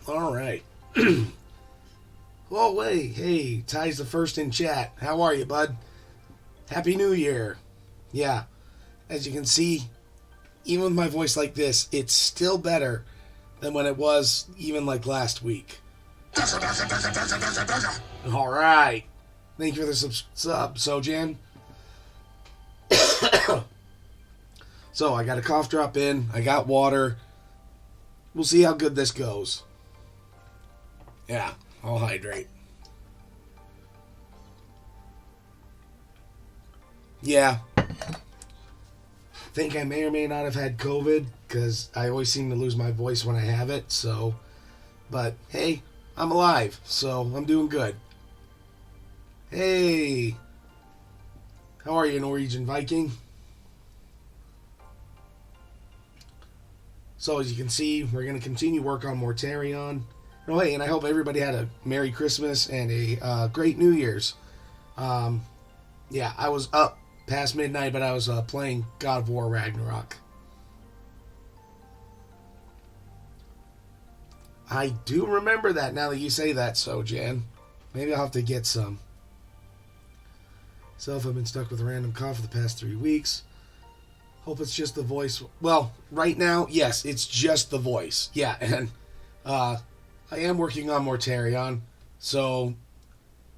All right. Oh, wait. Hey, Ty's the first in chat. How are you, bud? Happy New Year. Yeah, as you can see, even with my voice like this, it's still better than when it was even like last week. All right. Thank you for the sub, Sojan. So, I got a cough drop in. I got water. We'll see how good this goes. Yeah, I'll hydrate. Yeah. Think I may or may not have had COVID because I always seem to lose my voice when I have it. So, but hey, I'm alive, so I'm doing good. Hey, how are you, Norwegian Viking? So as you can see, we're going to continue work on Mortarion. Oh, hey, and I hope everybody had a Merry Christmas and a great New Year's. Um, yeah, I was up past midnight, but I was playing God of War Ragnarok. I do remember that now that you say that, so Jan. Maybe I'll have to get some. Self, I've been stuck with a random cough for the past 3 weeks. Hope it's just the voice. Well, right now, yes, it's just the voice. Yeah, and I am working on Mortarion, so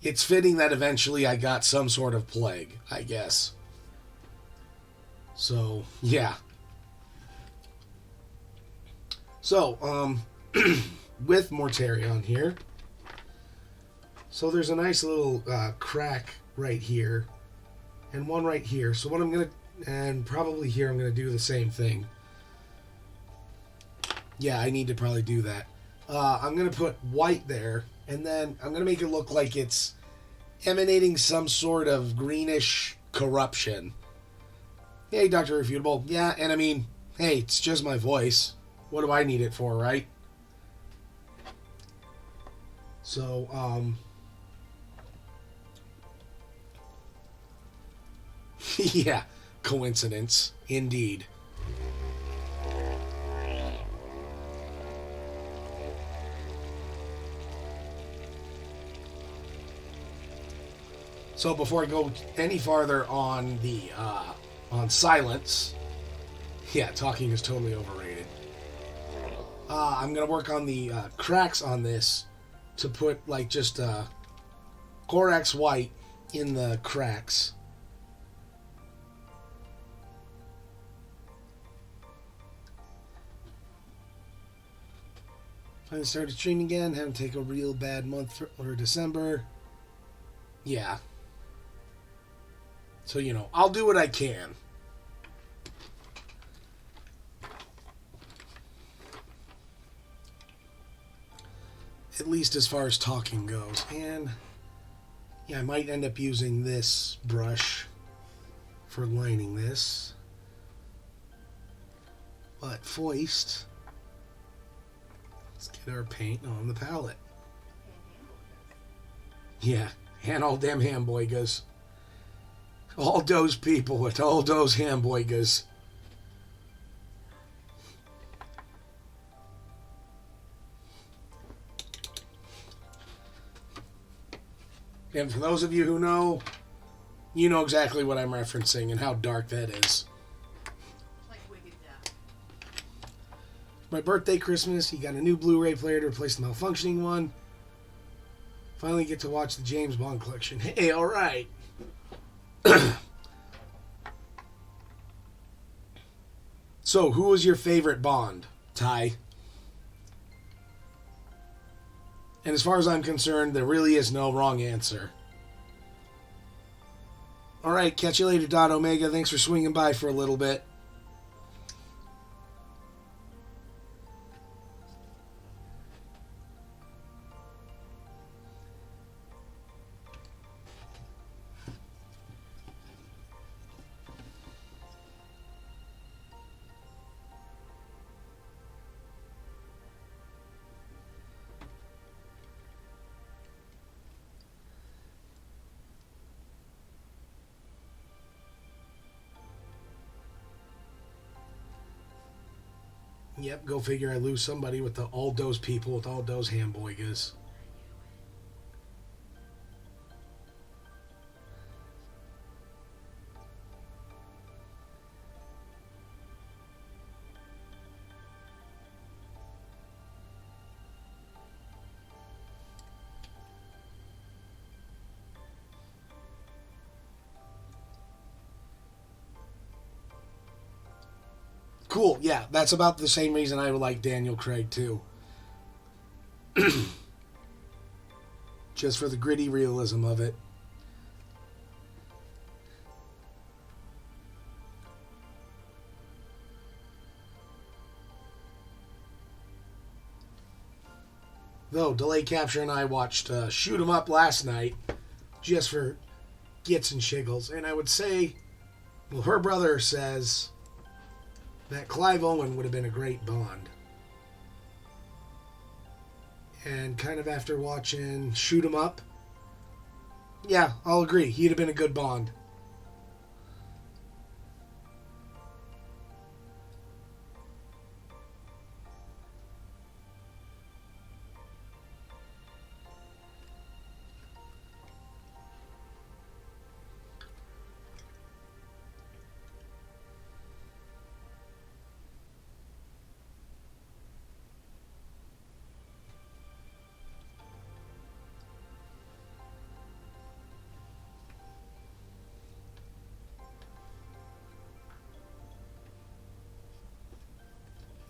it's fitting that eventually I got some sort of plague, I guess. So, yeah. So, with Mortarion here, so there's a nice little crack right here, and one right here. So what I'm going to, and probably here I'm going to do the same thing. Yeah, I need to probably do that. I'm going to put white there, and then I'm going to make it look like it's emanating some sort of greenish corruption. Hey, Dr. Refutable. Yeah, and I mean, hey, it's just my voice. What do I need it for, right? So, yeah, coincidence, indeed. So before I go any farther on the on silence, yeah, talking is totally overrated. I'm gonna work on the cracks on this to put like just Corax white in the cracks. Finally started streaming again. Having to take a real bad month or December. Yeah. So, you know, I'll do what I can. At least as far as talking goes. And, yeah, I might end up using this brush for lining this. But foist. Let's get our paint on the palette. Yeah, and all them hamburgers. All those people with all those hamburgers. And for those of you who know, you know exactly what I'm referencing and how dark that is. Like Wicked Death. My birthday, Christmas, you got a new Blu-ray player to replace the malfunctioning one. Finally get to watch the James Bond collection. Hey, alright. So, who was your favorite Bond, Ty? And as far as I'm concerned, there really is no wrong answer. Alright, catch you later, Dot Omega. Thanks for swinging by for a little bit. Yep, go figure I lose somebody with all those people with all those hamburgers. Cool, yeah, that's about the same reason I would like Daniel Craig too. Just for the gritty realism of it. Though, Delay Capture and I watched Shoot 'em Up last night, just for gits and shiggles, and I would say, well, her brother says that Clive Owen would have been a great Bond. And kind of after watching Shoot 'em Up, yeah, I'll agree. He'd have been a good Bond.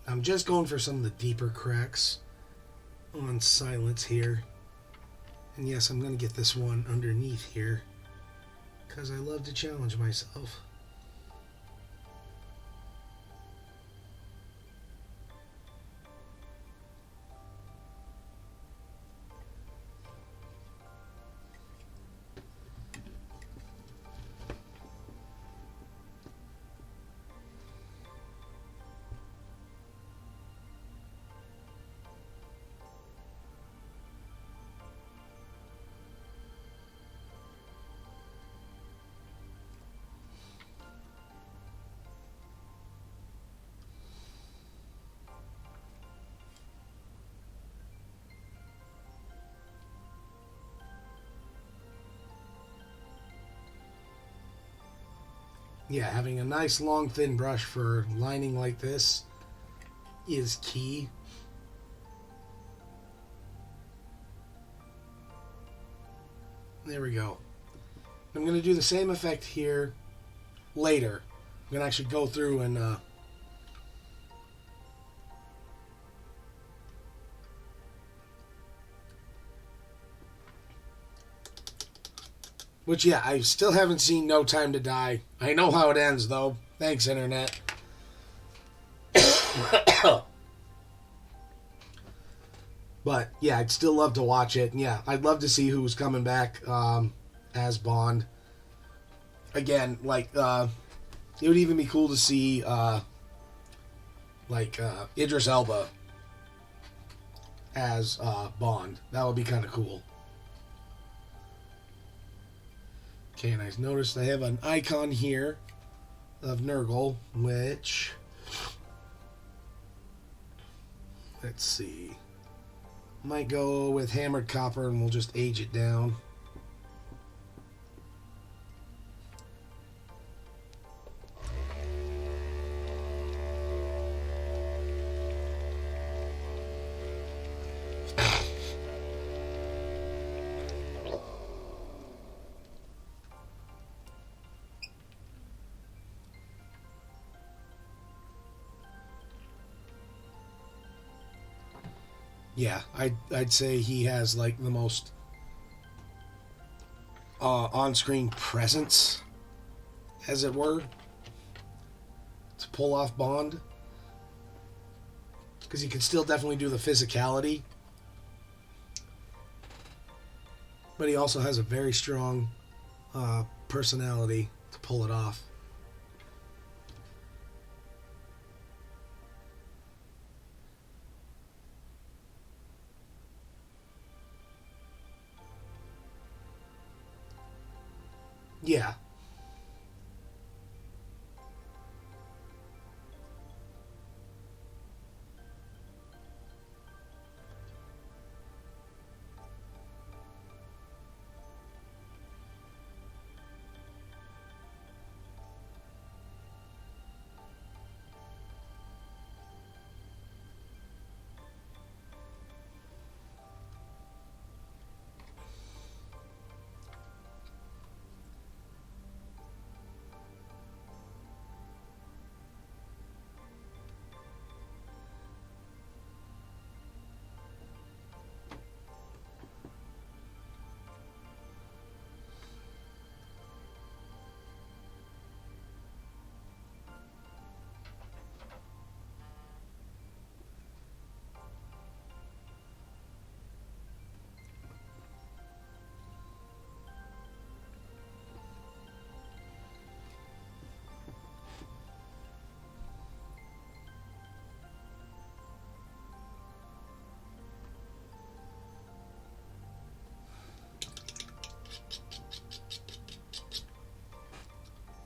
I'm just going for some of the deeper cracks on silence here. And yes, I'm going to get this one underneath here, because I love to challenge myself. Yeah, having a nice long thin brush for lining like this is key. There we go. I'm going to do the same effect here later. I'm going to actually go through and which, yeah, I still haven't seen No Time to Die. I know how it ends, though. Thanks, Internet. But, yeah, I'd still love to watch it. And, yeah, I'd love to see who's coming back as Bond. Again, like, it would even be cool to see, Idris Elba as Bond. That would be kind of cool. Okay, and I noticed I have an icon here of Nurgle, which, let's see, might go with hammered copper and we'll just age it down. Yeah, I'd say he has like the most on-screen presence, as it were, to pull off Bond, because he can still definitely do the physicality, but he also has a very strong personality to pull it off. Yeah.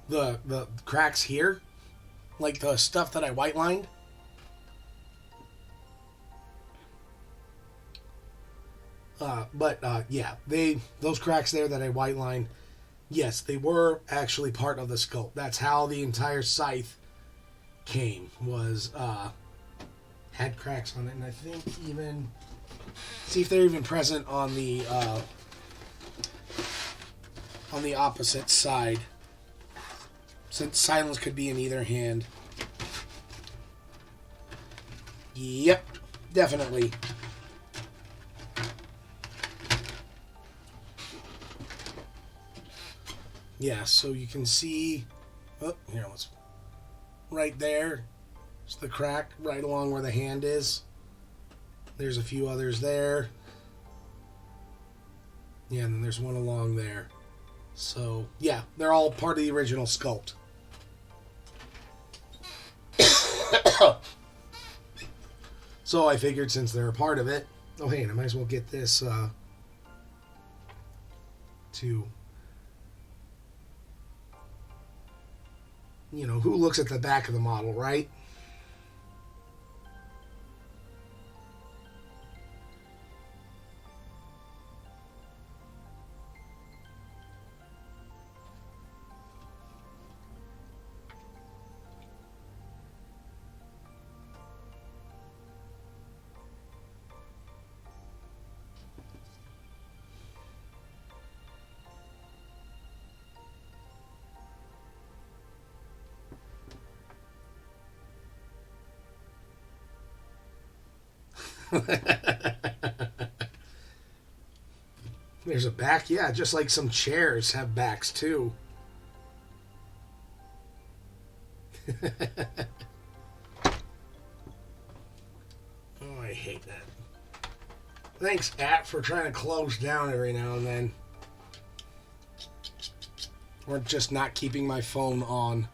the cracks here, like the stuff that I white lined. But yeah, those cracks there that I white lined, yes, they were actually part of the sculpt. That's how the entire scythe came, was had cracks on it, and I think even see if they're even present on the opposite side, since silence could be in either hand. Yep, definitely. Yeah, so you can see, oh, here, let's, right there, it's the crack right along where the hand is. There's a few others there. Yeah, and then there's one along there. So, yeah, they're all part of the original sculpt. So I figured since they're a part of it, oh hey, and I might as well get this to, you know, who looks at the back of the model, right? There's a back, yeah, just like some chairs have backs too. Oh, I hate that. Thanks, app, for trying to close down every now and then. Or just not keeping my phone on.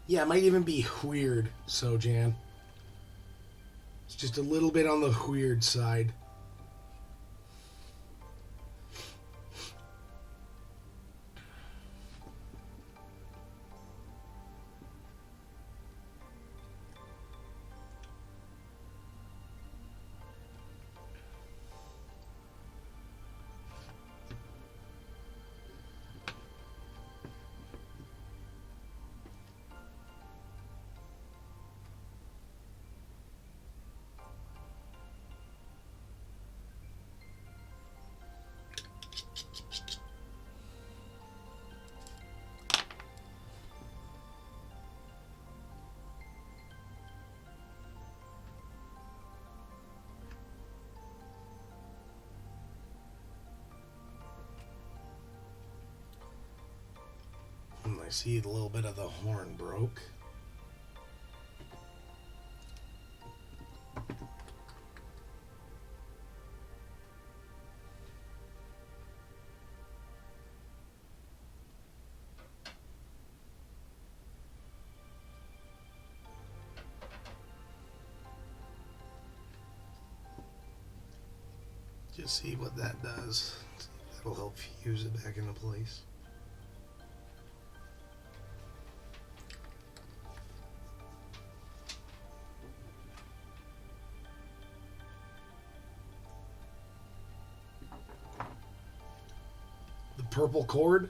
Yeah, it might even be weird, Sojan. It's just a little bit on the weird side. I see a little bit of the horn broke. Just see what that does. That'll help fuse it back into place. The purple cord.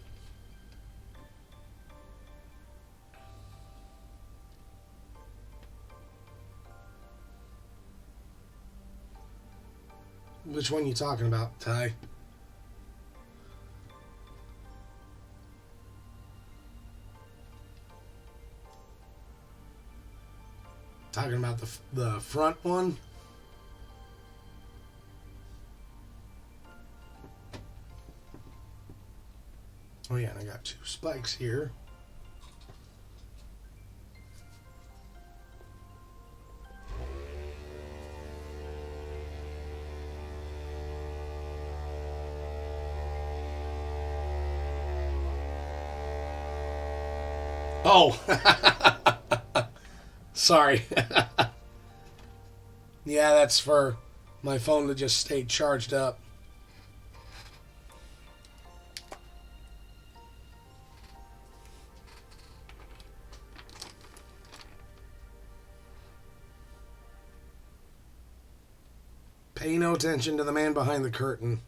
Which one you talking about, Ty? Talking about the front one? Oh yeah, and I got 2 spikes here. Oh, sorry. Yeah, that's for my phone to just stay charged up. Pay no attention to the man behind the curtain.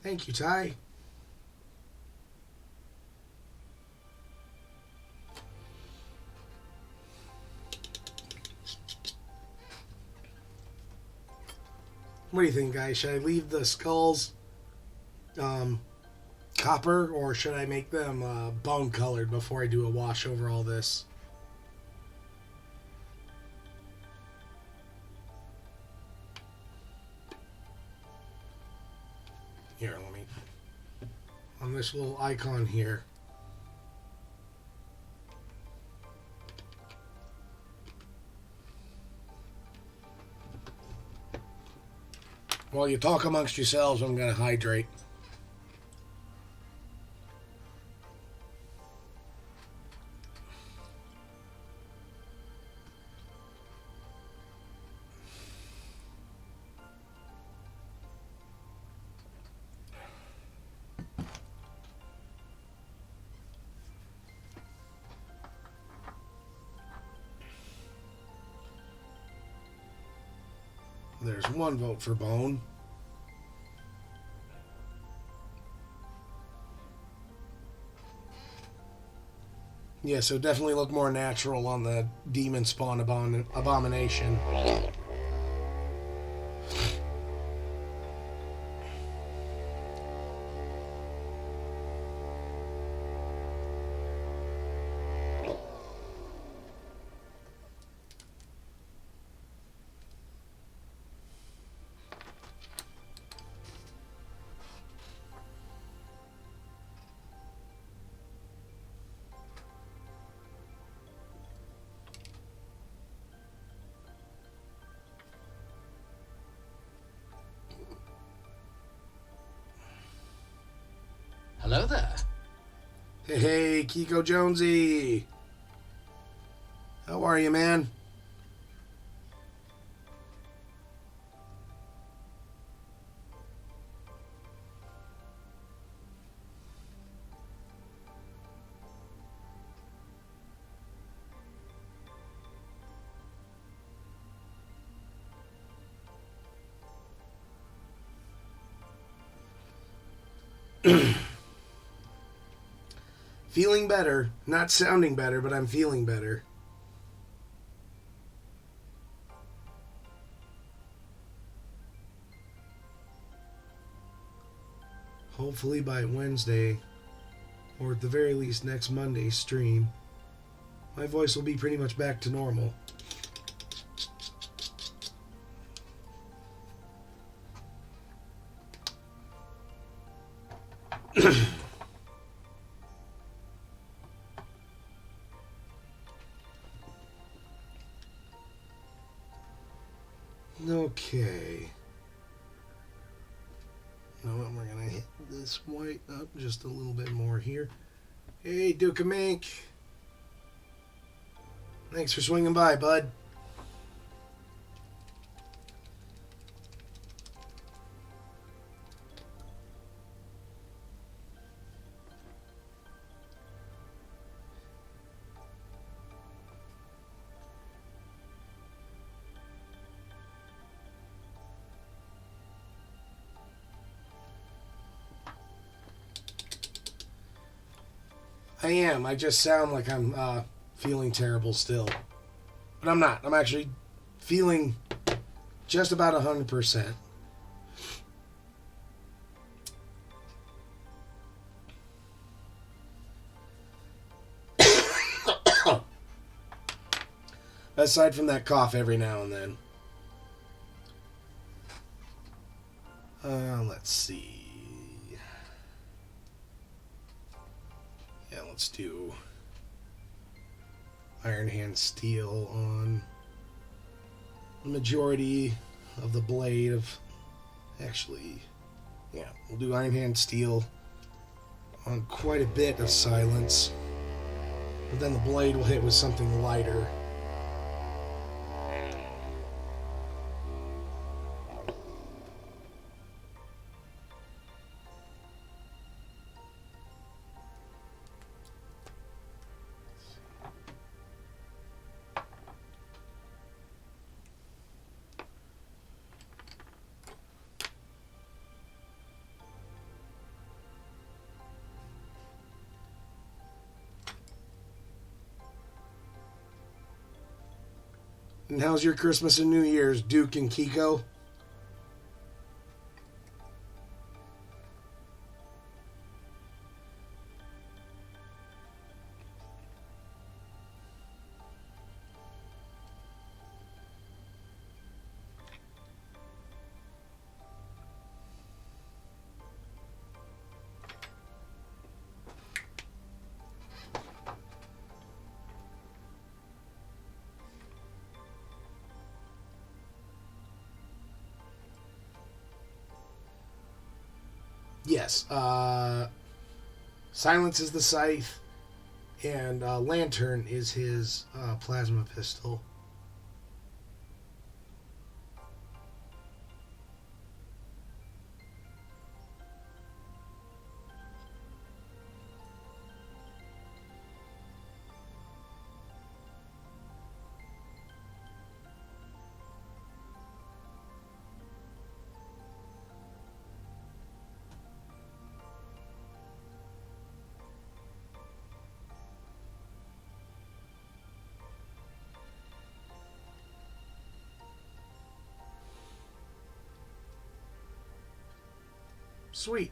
Thank you, Ty. What do you think, guys? Should I leave the skulls copper, or should I make them bone colored before I do a wash over all this? Here, let me... On this little icon here. While you talk amongst yourselves, I'm going to hydrate. There's one vote for bone. Yeah, so definitely look more natural on the demon spawn abomination. Hello there. Hey, Kiko Jonesy. How are you, man? Feeling better. Not sounding better, but I'm feeling better. Hopefully by Wednesday, or at the very least next Monday's stream, my voice will be pretty much back to normal. Okay. Now we're going to hit this white up just a little bit more here. Hey, Duke of Mink. Thanks for swinging by, bud. I am. I just sound like I'm feeling terrible still. But I'm not. I'm actually feeling just about 100%. Aside from that cough every now and then. Let's see. Yeah, let's do Iron Hand Steel on the majority of the blade of... Actually, yeah, we'll do Iron Hand Steel on quite a bit of silence. But then the blade will hit with something lighter. And how's your Christmas and New Year's, Duke and Kiko? Yes. Silence is the scythe, and Lantern is his plasma pistol. Sweet.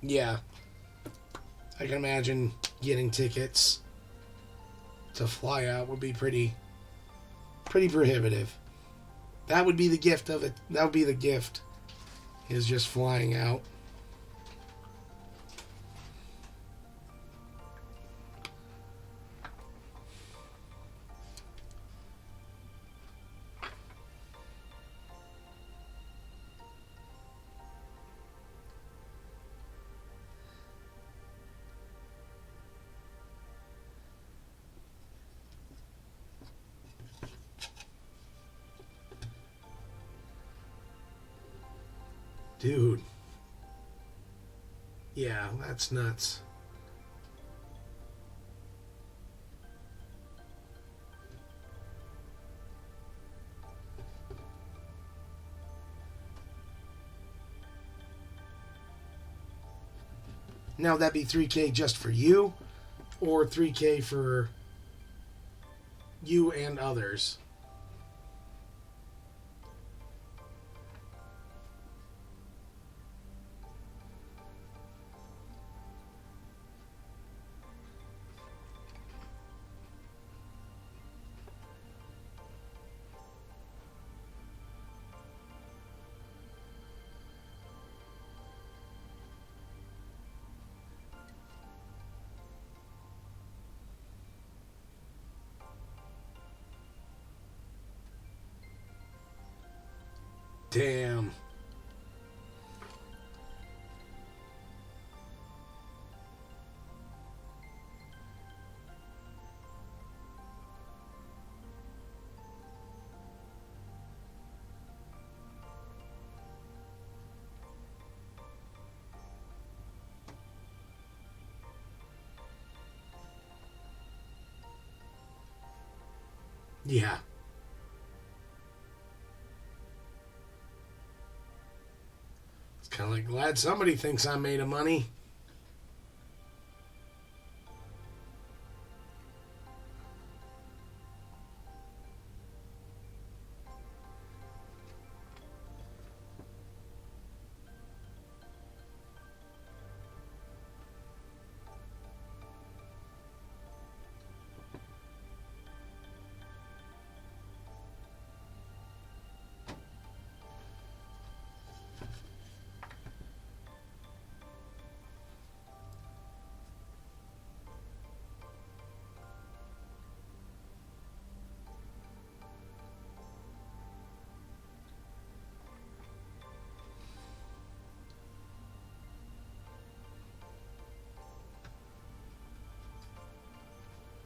Yeah. I can imagine getting tickets to fly out would be pretty prohibitive. That would be the gift of it. That would be the gift, is just flying out. Dude. Yeah, that's nuts. Now that'd be 3K just for you, or 3K for you and others. Damn. Yeah. It's kind of like, glad somebody thinks I made of money.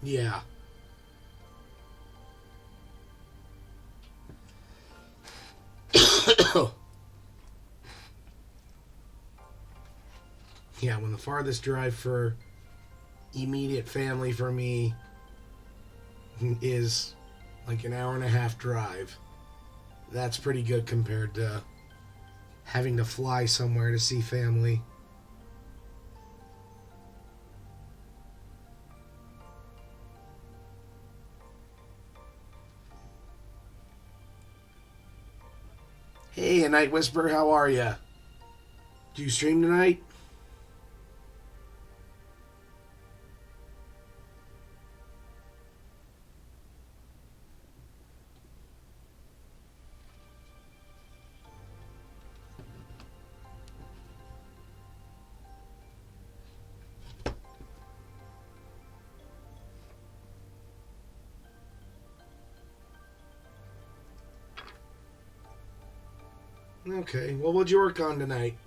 Yeah. Yeah, when the farthest drive for immediate family for me is like an hour and a half drive, that's pretty good compared to having to fly somewhere to see family. Hey, a Night Whisper, how are ya? Do you stream tonight? Okay, well, what'd you work on tonight?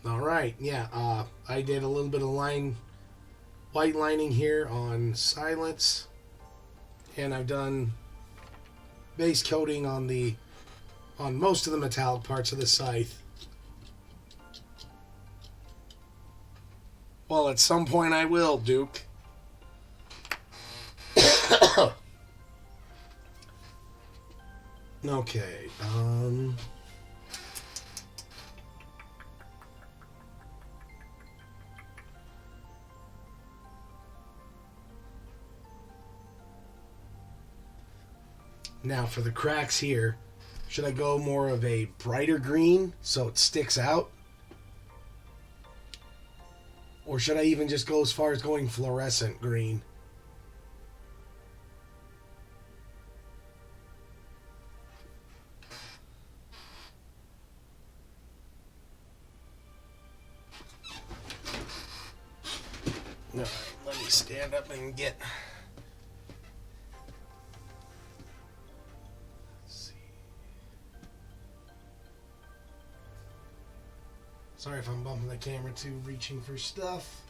All right, yeah, I did a little bit of white lining here on Silence, and I've done base coating on most of the metallic parts of the scythe. Well, at some point I will, Duke. Okay. Now for the cracks here, should I go more of a brighter green so it sticks out? Or should I even just go as far as going fluorescent green? All right, let me stand up and get... Let's see. Sorry if I'm bumping the camera too, reaching for stuff.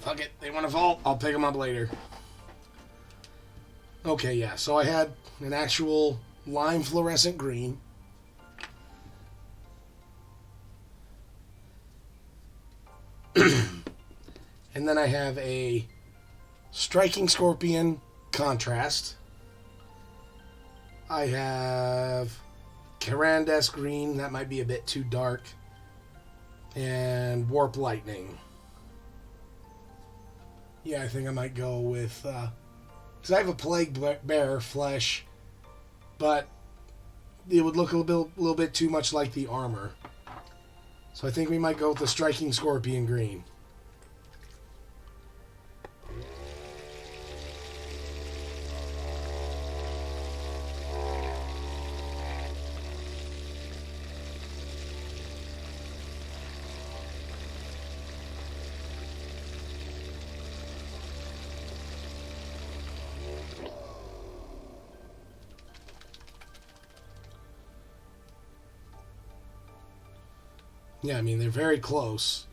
Fuck it, they want to vault. I'll pick them up later. Okay, yeah, so I had an actual lime fluorescent green. And then I have a striking scorpion contrast. I have Carandes green, that might be a bit too dark. And warp lightning. Yeah, I think I might go with... because I have a plague bear flesh, but it would look a little bit too much like the armor. So I think we might go with the striking scorpion green. Yeah, I mean, they're very close.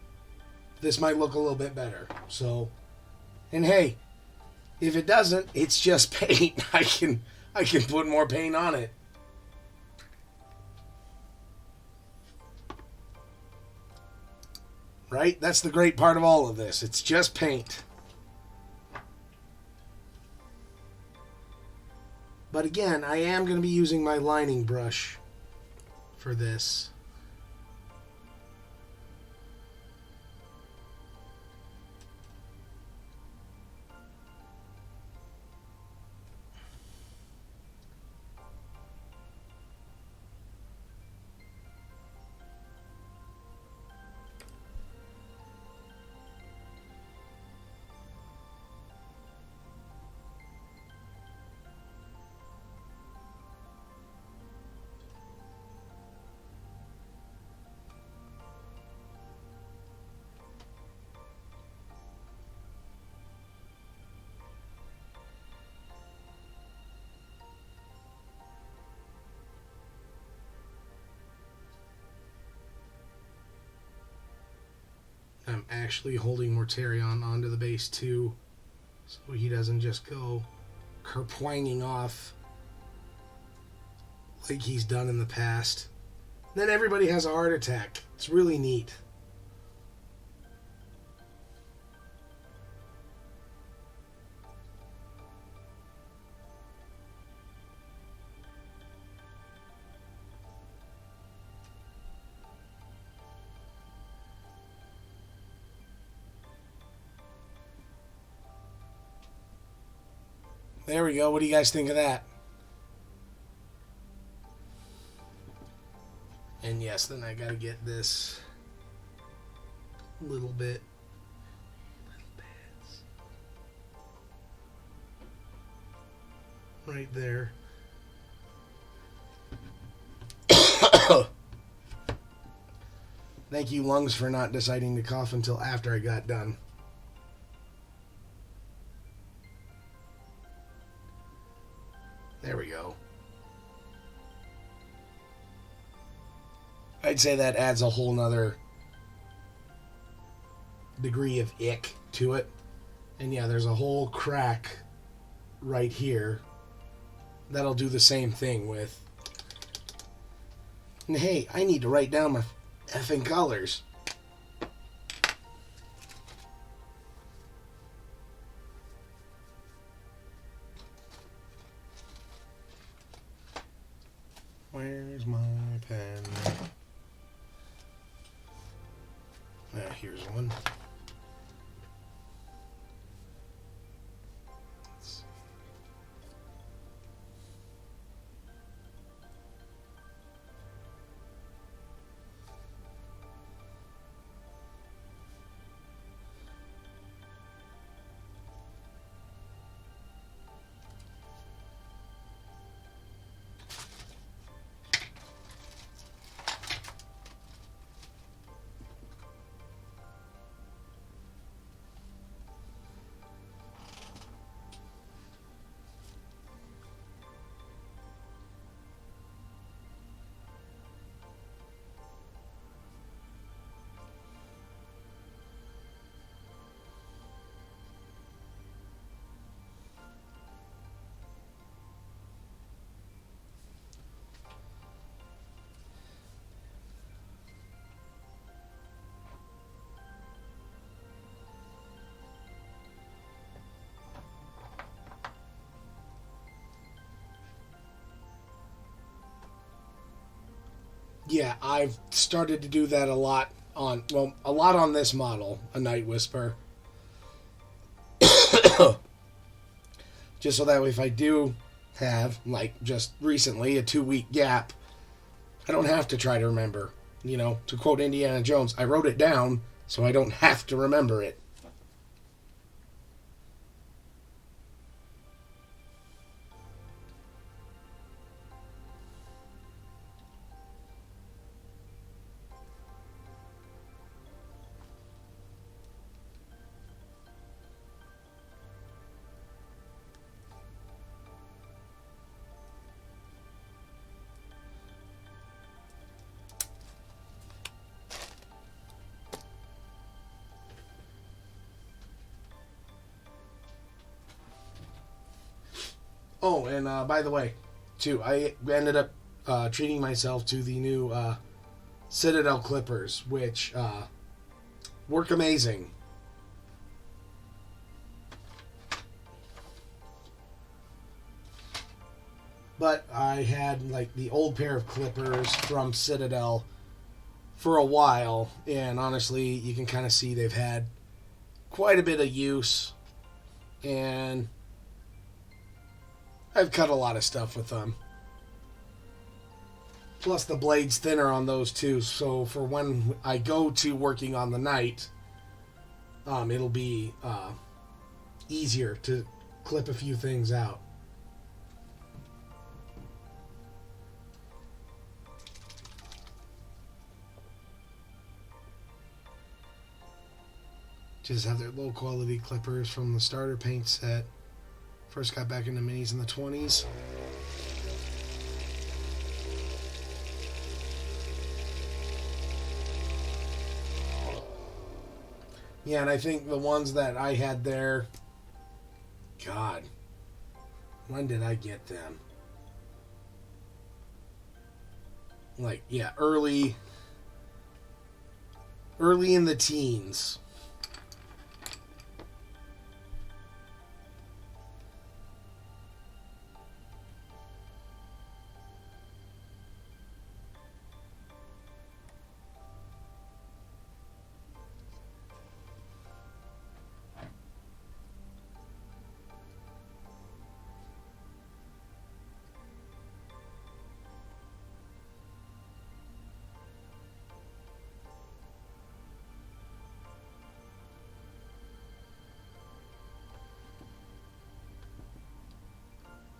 This might look a little bit better. So, and hey, if it doesn't, it's just paint. I can put more paint on it. Right? That's the great part of all of this. It's just paint. But again, I am going to be using my lining brush for this. I'm actually holding Mortarion onto the base too, so he doesn't just go kerpwanging off like he's done in the past. Then everybody has a heart attack. It's really neat. There we go. What do you guys think of that? And yes, then I gotta get this little bit. Right there. Thank you, lungs, for not deciding to cough until after I got done. There we go. I'd say that adds a whole nother degree of ick to it. And yeah, there's a whole crack right here that'll do the same thing with. And hey, I need to write down my effing colors. Where's my pen? Here's one. Yeah, I've started to do that a lot on this model, a Night Whisper. Just so that way if I do have, like just recently, a 2-week gap, I don't have to try to remember. You know, to quote Indiana Jones, I wrote it down so I don't have to remember it. Oh, and by the way, too, I ended up treating myself to the new Citadel clippers, which work amazing. But I had like the old pair of clippers from Citadel for a while, and honestly, you can kind of see they've had quite a bit of use, and I've cut a lot of stuff with them. Plus, the blade's thinner on those too, so for when I go to working on the night, it'll be easier to clip a few things out. Just have their low quality clippers from the starter paint set. First got back into minis in the 20s. Yeah, and I think the ones that I had there, God, when did I get them? Like, yeah, early in the teens.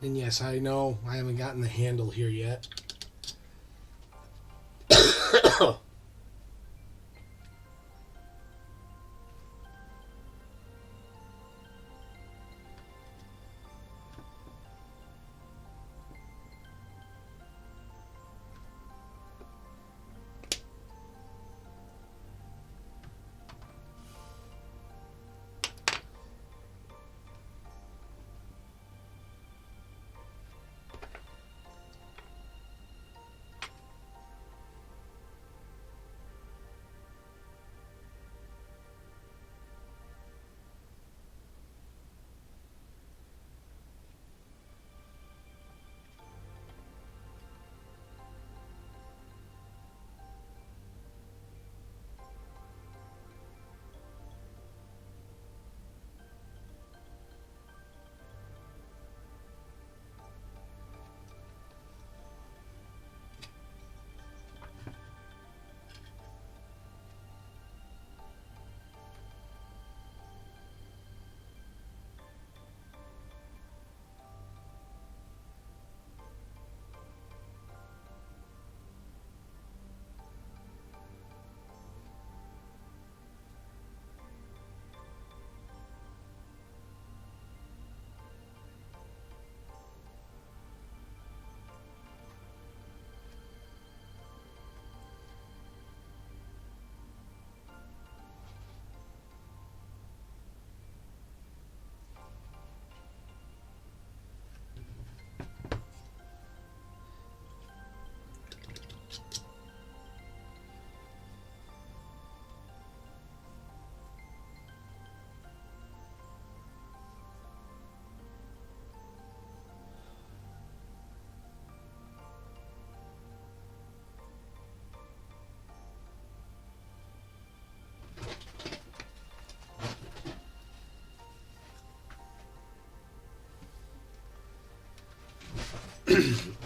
And yes, I know I haven't gotten the handle here yet.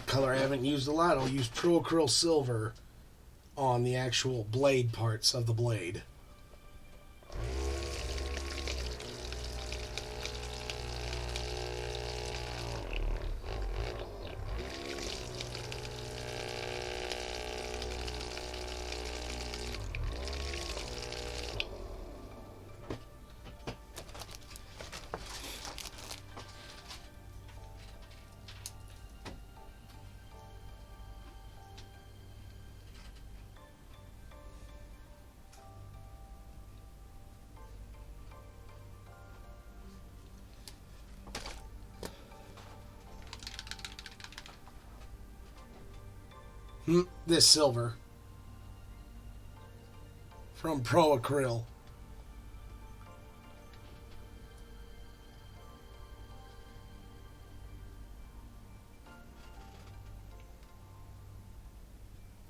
Color I haven't used a lot, I'll use Pro Acryl Silver on the actual blade parts of the blade. This silver from Pro Acryl.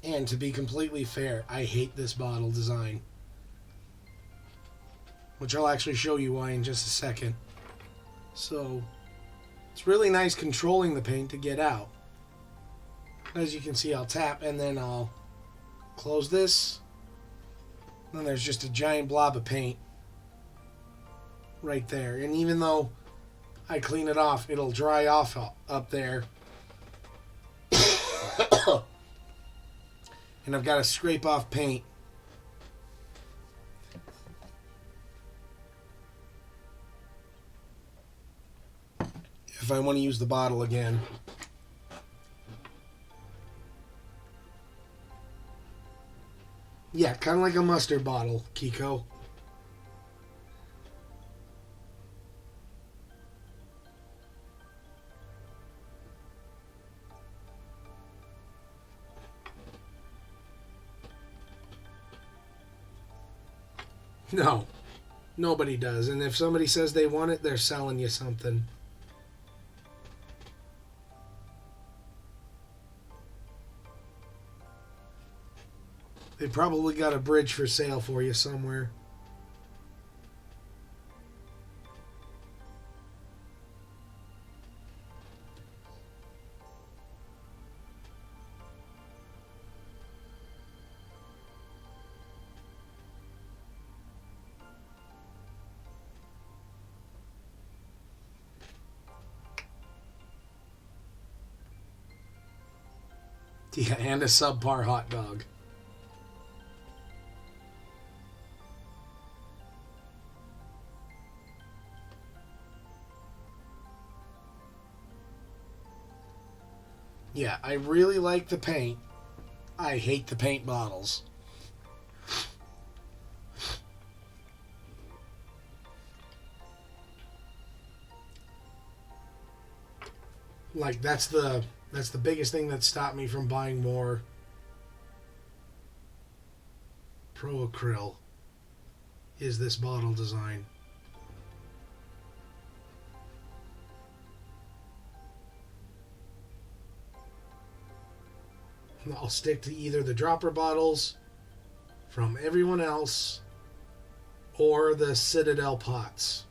And to be completely fair, I hate this bottle design. Which I'll actually show you why in just a second. So, it's really nice controlling the paint to get out. As you can see, I'll tap and then I'll close this. Then there's just a giant blob of paint right there. And even though I clean it off, it'll dry off up there. And I've got to scrape off paint. If I want to use the bottle again. Yeah, kind of like a mustard bottle, Kiko. No, nobody does. And if somebody says they want it, they're selling you something. They probably got a bridge for sale for you somewhere. Yeah, and a subpar hot dog. Yeah, I really like the paint. I hate the paint bottles. Like that's the biggest thing that stopped me from buying more Pro Acryl is this bottle design. I'll stick to either the dropper bottles from everyone else or the Citadel pots.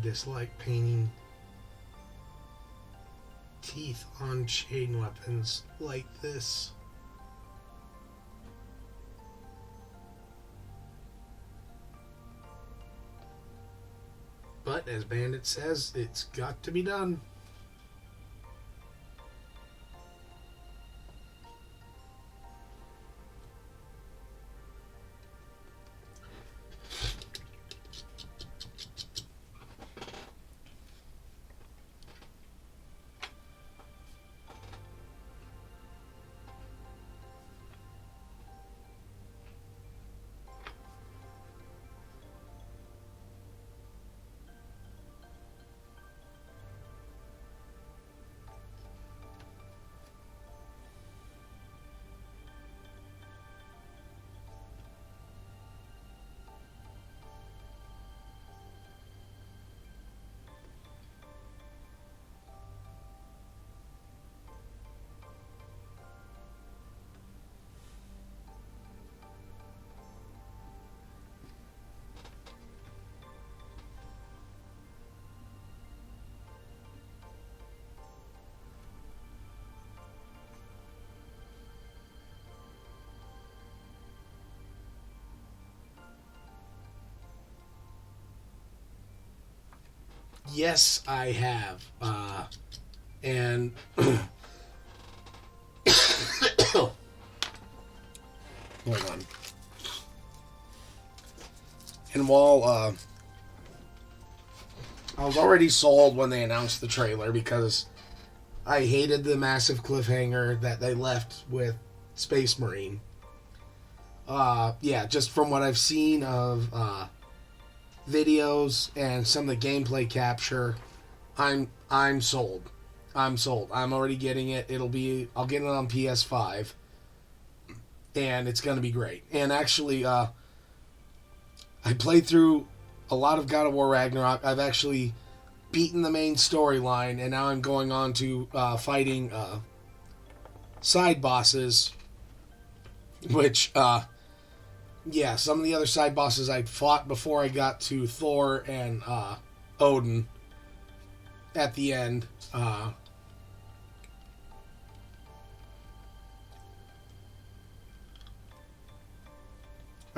dislike painting teeth on chain weapons like this. But as Bandit says, it's got to be done. Yes, I have. And hold on. And while I was already sold when they announced the trailer because I hated the massive cliffhanger that they left with Space Marine. Yeah, just from what I've seen of videos and some of the gameplay capture, I'm sold. I'm sold. I'm already getting it. I'll get it on PS5, and it's gonna be great. And actually, I played through a lot of God of War Ragnarok. I've actually beaten the main storyline, and now I'm going on to fighting side bosses, which yeah, some of the other side bosses I'd fought before I got to Thor and Odin at the end. I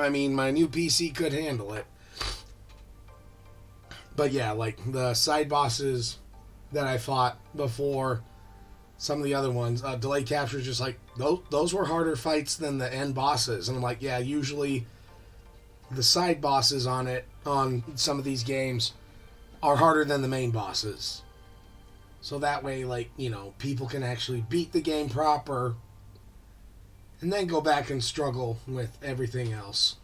mean, my new PC could handle it. But yeah, like the side bosses that I fought before some of the other ones, delay capture is just like, those were harder fights than the end bosses. And I'm like, yeah, usually the side bosses on some of these games are harder than the main bosses. So that way, like, people can actually beat the game proper and then go back and struggle with everything else.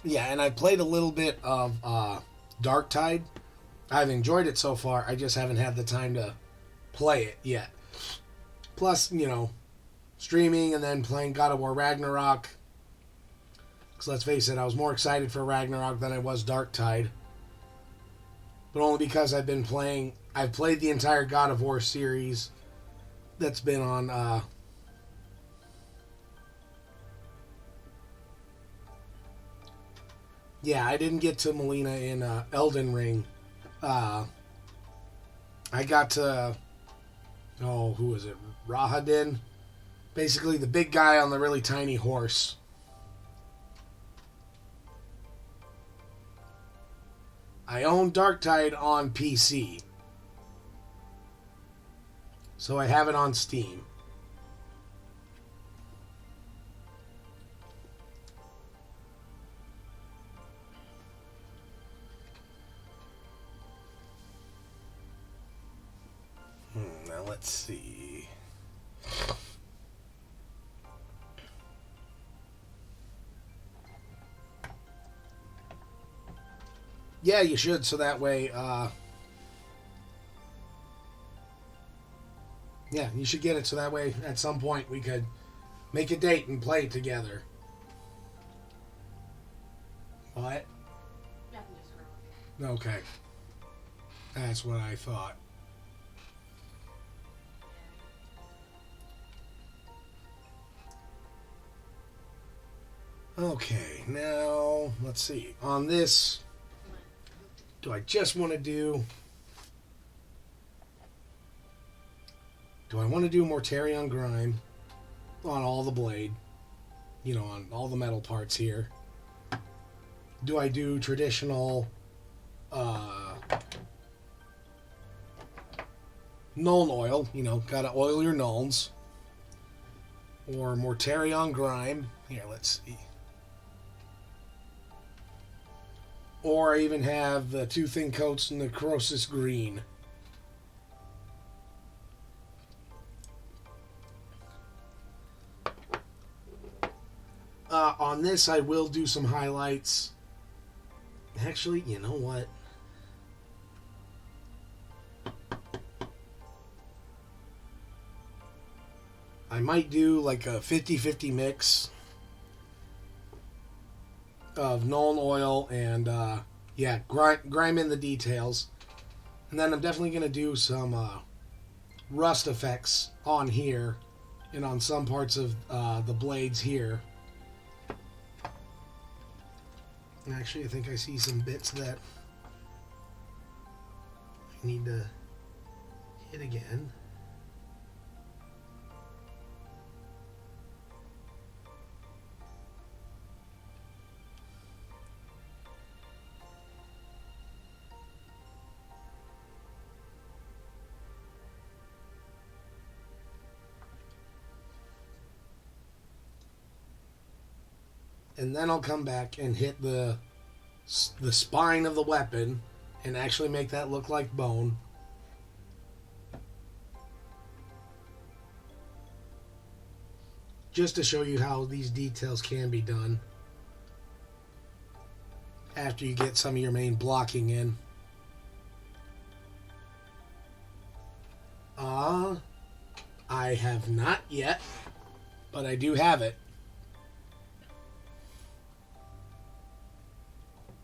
Yeah, and I played a little bit of Dark Tide. I've enjoyed it so far. I just haven't had the time to play it yet. Plus, streaming and then playing God of War Ragnarok. Because let's face it, I was more excited for Ragnarok than I was Dark Tide. But only because I've played the entire God of War series that's been on yeah, I didn't get to Melina in Elden Ring. I got to, who was it? Rahadin? Basically the big guy on the really tiny horse. I own Darktide on PC. So I have it on Steam. Now let's see. Yeah, you should, so that way, Yeah, you should get it so that way at some point we could make a date and play together. What? Nothing, just scroll. Okay. That's what I thought. Okay, now let's see. On this, do I just want to do... Do I want to do Mortarion Grime on all the blade? You know, on all the metal parts here. Do I do traditional Nuln oil? You know, gotta oil your Nulns. Or Mortarion Grime. Here, let's see. Or I even have the two thin coats Necrosis Green. On this, I will do some highlights. Actually, you know what? I might do like a 50-50 mix of Nuln oil and, yeah, grime in the details. And then I'm definitely going to do some rust effects on here and on some parts of the blades here. Actually, I think I see some bits that I need to hit again. And then I'll come back and hit the spine of the weapon and actually make that look like bone. Just to show you how these details can be done after you get some of your main blocking in. I have not yet, but I do have it.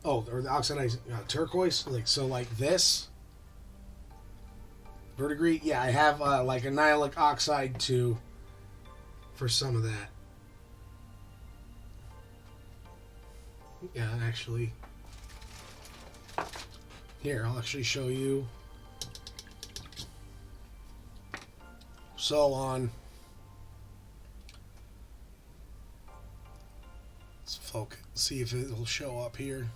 Oh, or the oxidized turquoise, like this. Verdigris, yeah, I have like a nihilic oxide too for some of that. Yeah, actually, here I'll actually show you. So on, let's focus, see if it'll show up here.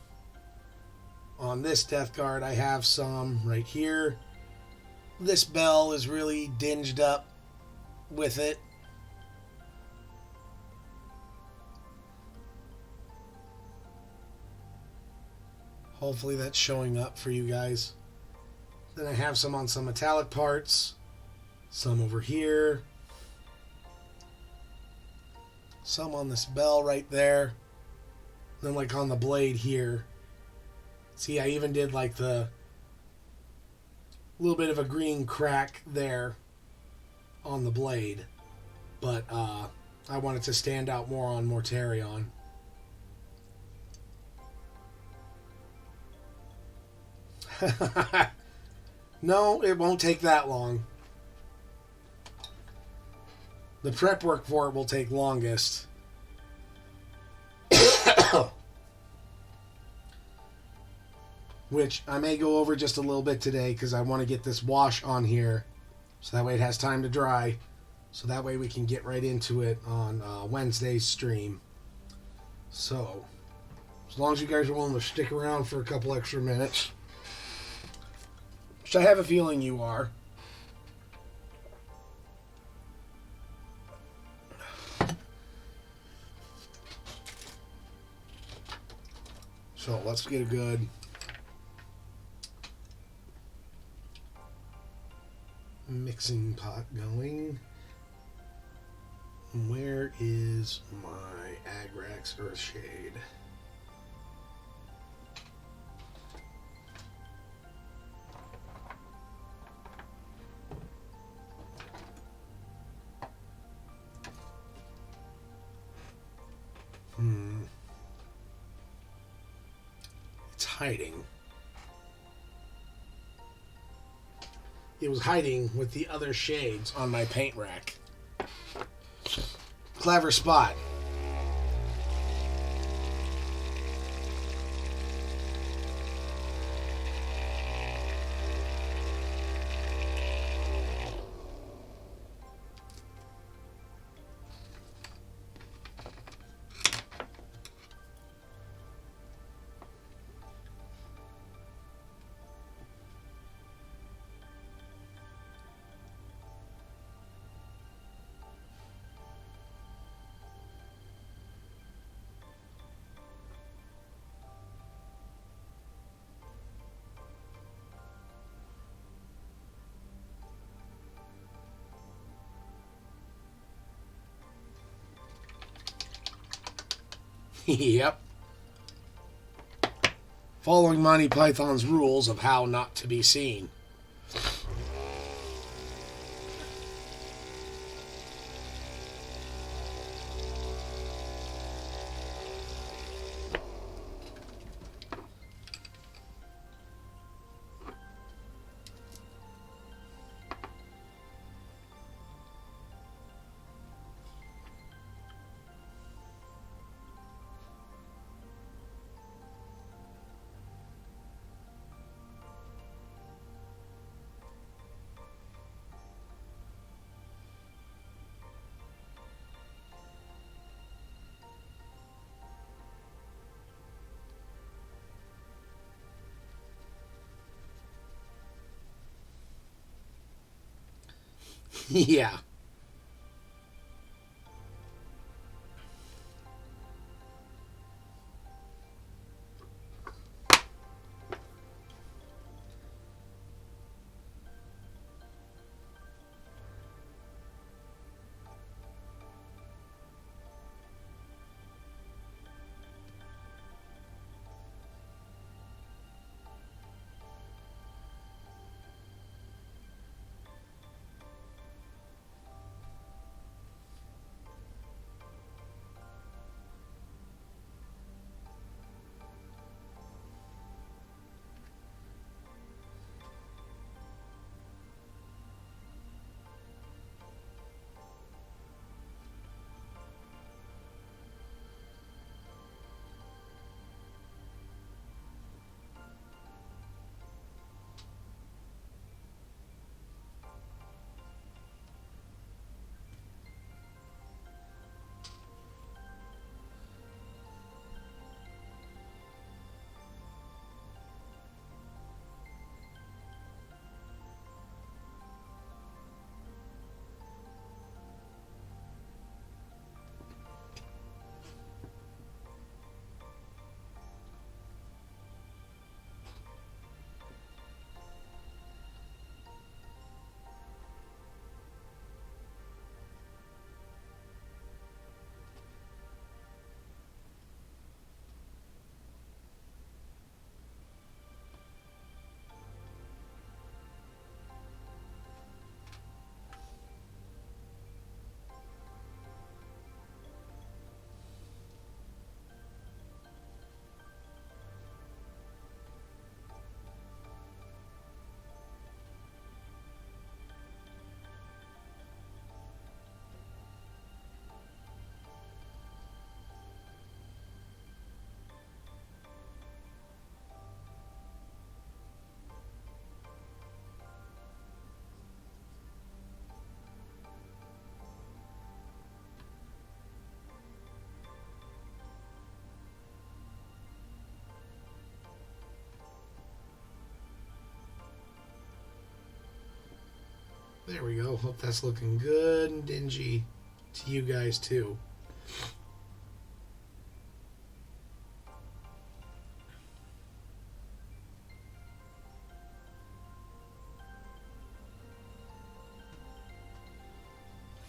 On this Death Guard, I have some right here. This bell is really dinged up with it. Hopefully that's showing up for you guys. Then I have some on some metallic parts. Some over here. Some on this bell right there. Then like on the blade here. See, I even did like the little bit of a green crack there on the blade. But I want it to stand out more on Mortarion. No, it won't take that long. The prep work for it will take longest. Which I may go over just a little bit today because I want to get this wash on here so that way it has time to dry. So that way we can get right into it on Wednesday's stream. So, as long as you guys are willing to stick around for a couple extra minutes, which I have a feeling you are. So let's get a good mixing pot going. Where is my Agrax Earthshade? hiding. It was hiding with the other shades on my paint rack. Clever spot. Yep. Following Monty Python's rules of how not to be seen. Yeah. There we go. Hope that's looking good and dingy to you guys too.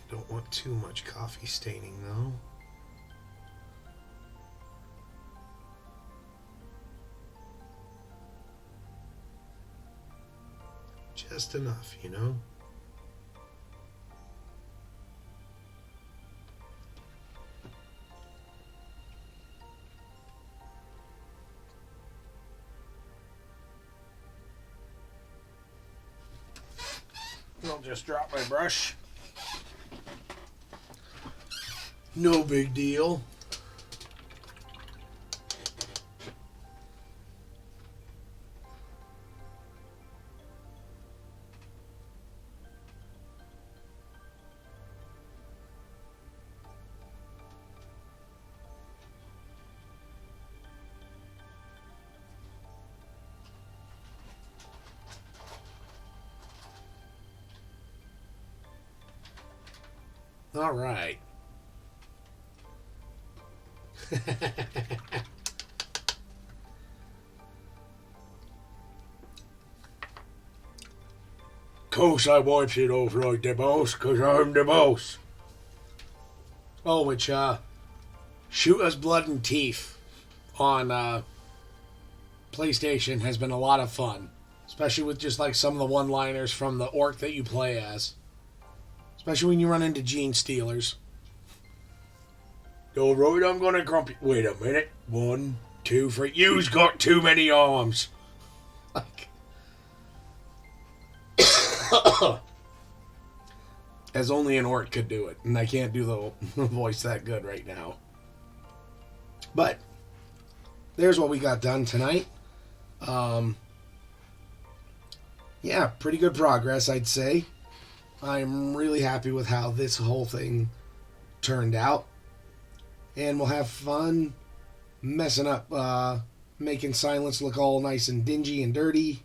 Don't want too much coffee staining though. Just enough, you know? I'll just drop my brush. No big deal. All right. Course I wipes it off like the boss, 'cause I'm the boss. Oh, which, Shoot Us Blood and Teeth on, PlayStation has been a lot of fun. Especially with just, like, some of the one-liners from the orc that you play as. Especially when you run into Gene Stealers. Alright, I'm gonna grumpy. Wait a minute. 1, 2, 3. You've got too many arms. Like. As only an orc could do it. And I can't do the voice that good right now. But. There's what we got done tonight. Yeah, pretty good progress, I'd say. I'm really happy with how this whole thing turned out. And we'll have fun messing up, making Silence look all nice and dingy and dirty.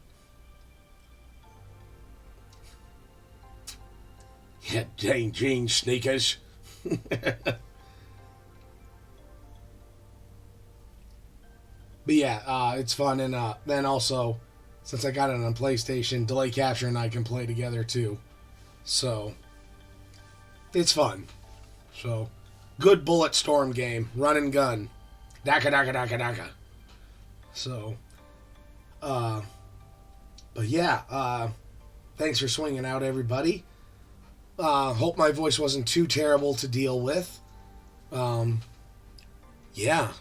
Yeah, dang jeans sneakers. But yeah, it's fun. And then also, since I got it on PlayStation, Delay Capture and I can play together too. So, it's fun. So, good bullet storm game. Run and gun. Daka daka daka daka. So, but yeah, thanks for swinging out, everybody. Hope my voice wasn't too terrible to deal with. Yeah.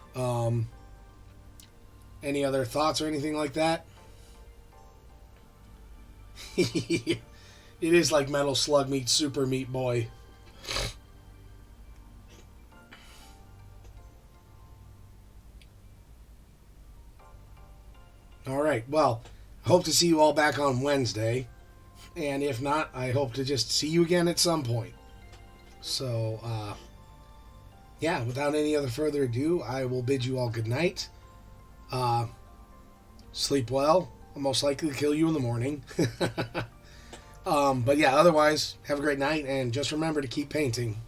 Any other thoughts or anything like that? It is like Metal Slug meets Super Meat Boy. Alright, well, hope to see you all back on Wednesday. And if not, I hope to just see you again at some point. So, yeah, without any other further ado, I will bid you all good night. Sleep well. I'll most likely kill you in the morning. But yeah, otherwise, have a great night, and just remember to keep painting.